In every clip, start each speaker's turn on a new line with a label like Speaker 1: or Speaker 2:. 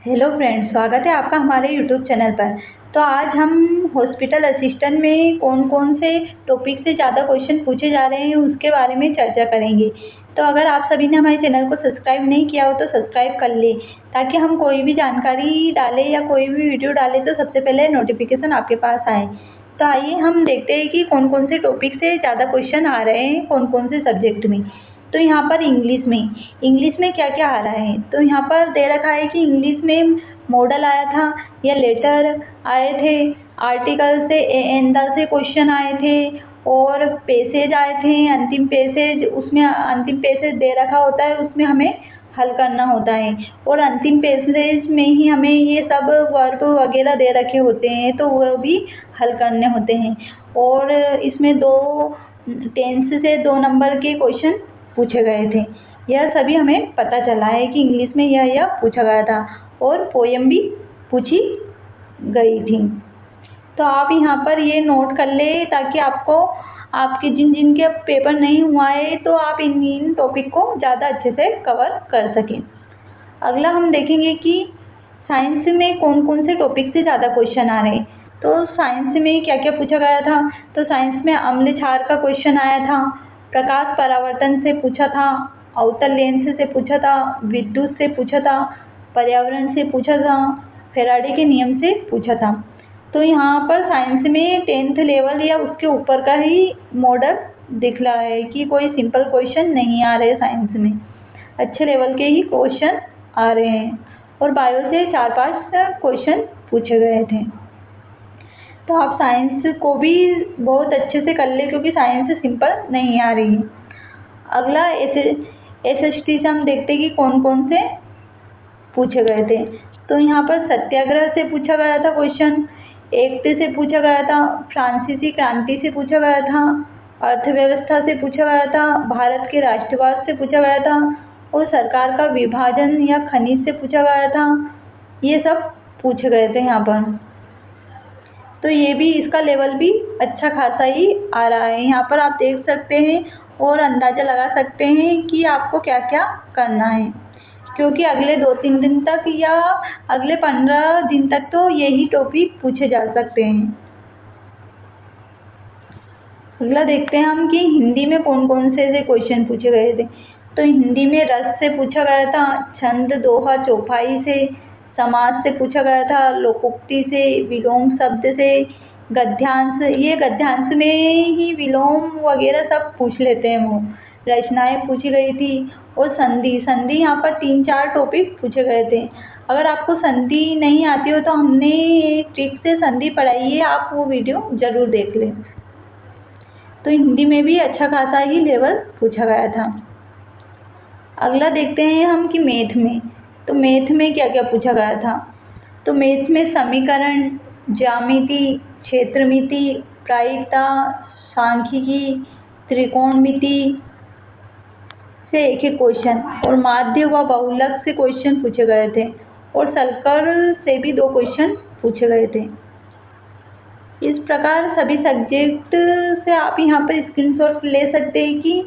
Speaker 1: Hello friends, स्वागत है आपका हमारे यूट्यूब चैनल पर। तो आज हम हॉस्पिटल असिस्टेंट में कौन कौन से टॉपिक से ज़्यादा क्वेश्चन पूछे जा रहे हैं उसके बारे में चर्चा करेंगे। तो अगर आप सभी ने हमारे चैनल को सब्सक्राइब नहीं किया हो तो सब्सक्राइब कर लें, ताकि हम कोई भी जानकारी डालें या कोई भी वीडियो डालें तो सबसे पहले नोटिफिकेशन आपके पास आए। तो आइए हम देखते हैं कि कौन कौन से टॉपिक से ज़्यादा क्वेश्चन आ रहे हैं कौन कौन से सब्जेक्ट में। तो यहाँ पर इंग्लिश में क्या क्या आ रहा है। तो यहाँ पर दे रखा है कि इंग्लिश में मॉडल आया था या लेटर आए थे, आर्टिकल से एंड से क्वेश्चन आए थे, और पैसेज आए थे। अंतिम पैसेज, उसमें अंतिम पैसेज दे रखा होता है, उसमें हमें हल करना होता है, और अंतिम पैसेज में ही हमें ये सब वर्ब वगैरह दे रखे होते हैं तो वो भी हल करने होते हैं। और इसमें दो टेंस से 2 नंबर के क्वेश्चन पूछे गए थे। यह सभी हमें पता चला है कि इंग्लिश में यह पूछा गया था, और पोएम भी पूछी गई थी। तो आप यहाँ पर ये नोट कर ले, ताकि आपको आपके जिन के पेपर नहीं हुआ है तो आप इन टॉपिक को ज़्यादा अच्छे से कवर कर सकें। अगला हम देखेंगे कि साइंस में कौन कौन से टॉपिक से ज़्यादा क्वेश्चन आ रहे हैं। तो साइंस में क्या क्या पूछा गया था। तो साइंस में अम्ल क्षार का क्वेश्चन आया था, प्रकाश परावर्तन से पूछा था, अवतल लेंस से पूछा था, विद्युत से पूछा था, पर्यावरण से पूछा था, फैराडे के नियम से पूछा था। तो यहाँ पर साइंस में 10th लेवल या उसके ऊपर का ही मॉडल दिख रहा है कि कोई सिंपल क्वेश्चन नहीं आ रहे साइंस में, अच्छे लेवल के ही क्वेश्चन आ रहे हैं। और बायो से 4-5 क्वेश्चन पूछे गए थे। तो आप साइंस को भी बहुत अच्छे से कर ले, क्योंकि साइंस सिंपल नहीं आ रही है। अगला एसएसटी से हम देखते हैं कि कौन कौन से पूछे गए थे। तो यहाँ पर सत्याग्रह से पूछा गया था क्वेश्चन, एक्ट से पूछा गया था, फ्रांसीसी क्रांति से पूछा गया था, अर्थव्यवस्था से पूछा गया था, भारत के राष्ट्रवाद से पूछा गया था, और सरकार का विभाजन या खनिज से पूछा गया था। ये सब पूछे गए थे यहाँ पर। तो ये भी, इसका लेवल भी अच्छा खासा ही आ रहा है। यहाँ पर आप देख सकते हैं और अंदाज़ा लगा सकते हैं कि आपको क्या क्या करना है, क्योंकि अगले 2-3 दिन तक या अगले 15 दिन तक तो यही टॉपिक पूछे जा सकते हैं। अगला देखते हैं हम कि हिंदी में कौन कौन से क्वेश्चन पूछे गए थे। तो हिंदी में रस से पूछा गया था, छंद, दोहा, चौपाई से, समास से पूछा गया था, लोकोक्ति से, विलोम शब्द से, गद्यांश। ये गद्यांश में ही विलोम वगैरह सब पूछ लेते हैं वो। रचनाएं पूछी गई थी, और संधि यहाँ पर 3-4 टॉपिक पूछे गए थे। अगर आपको संधि नहीं आती हो तो हमने एक ट्रिक से संधि पढ़ाई है, आप वो वीडियो ज़रूर देख लें। तो हिंदी में भी अच्छा खासा ही लेवल पूछा गया था। अगला देखते हैं हम कि मैथ में। तो मैथ में क्या क्या पूछा गया था। तो मैथ में समीकरण, ज्यामिति, क्षेत्रमिति, प्रायिकता, सांख्यिकी, त्रिकोणमिति से एक एक क्वेश्चन, और माध्य व बहुलक से क्वेश्चन पूछे गए थे, और सर्कल से भी 2 क्वेश्चन पूछे गए थे। इस प्रकार सभी सब्जेक्ट से आप यहाँ पर स्क्रीनशॉट ले सकते हैं कि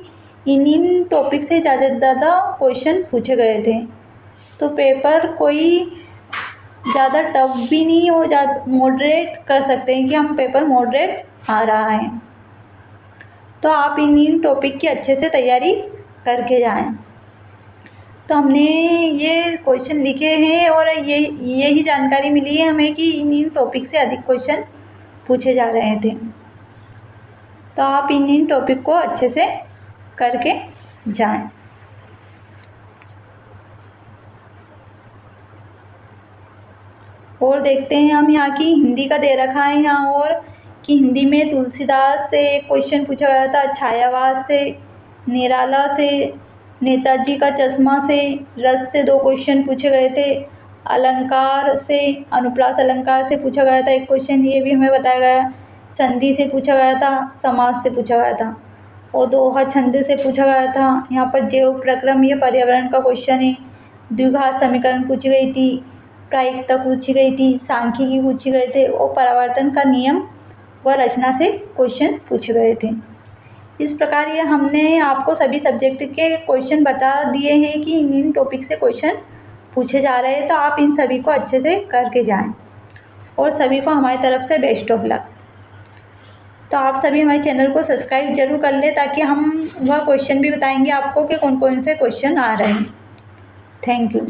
Speaker 1: इन टॉपिक से ज़्यादा क्वेश्चन पूछे गए थे। तो पेपर कोई ज़्यादा टफ भी नहीं हो, मॉडरेट कर सकते हैं कि हम पेपर मॉडरेट आ रहा है। तो आप इन टॉपिक की अच्छे से तैयारी करके जाएं। तो हमने ये क्वेश्चन लिखे हैं, और यही जानकारी मिली है हमें कि इन टॉपिक से अधिक क्वेश्चन पूछे जा रहे थे। तो आप इन टॉपिक को अच्छे से करके जाएं। और देखते हैं हम यहाँ की हिंदी का दे रखा है यहाँ, और कि हिंदी में तुलसीदास से क्वेश्चन पूछा गया था, छायावास से, निराला से, नेताजी का चश्मा से, रस से 2 क्वेश्चन पूछे गए थे, अलंकार से, अनुप्रास अलंकार से पूछा गया था एक क्वेश्चन, ये भी हमें बताया गया, संधि से पूछा गया था, समास से पूछा गया था, और दोहा छंद से पूछा गया था। यहाँ पर जैव प्रक्रम या पर्यावरण का क्वेश्चन है, द्विघात समीकरण पूछी गई थी, प्रायिकता पूछी गई थी, सांख्यिकी पूछे गए थे, और परावर्तन का नियम व रचना से क्वेश्चन पूछे गए थे। इस प्रकार ये हमने आपको सभी सब्जेक्ट के क्वेश्चन बता दिए हैं कि इन टॉपिक से क्वेश्चन पूछे जा रहे हैं, तो आप इन सभी को अच्छे से करके जाएं और सभी को हमारी तरफ से बेस्ट ऑफ लक। तो आप सभी हमारे चैनल को सब्सक्राइब जरूर कर लें, ताकि हम वह क्वेश्चन भी बताएंगे आपको कि कौन कौन से क्वेश्चन आ रहे हैं। Thank you.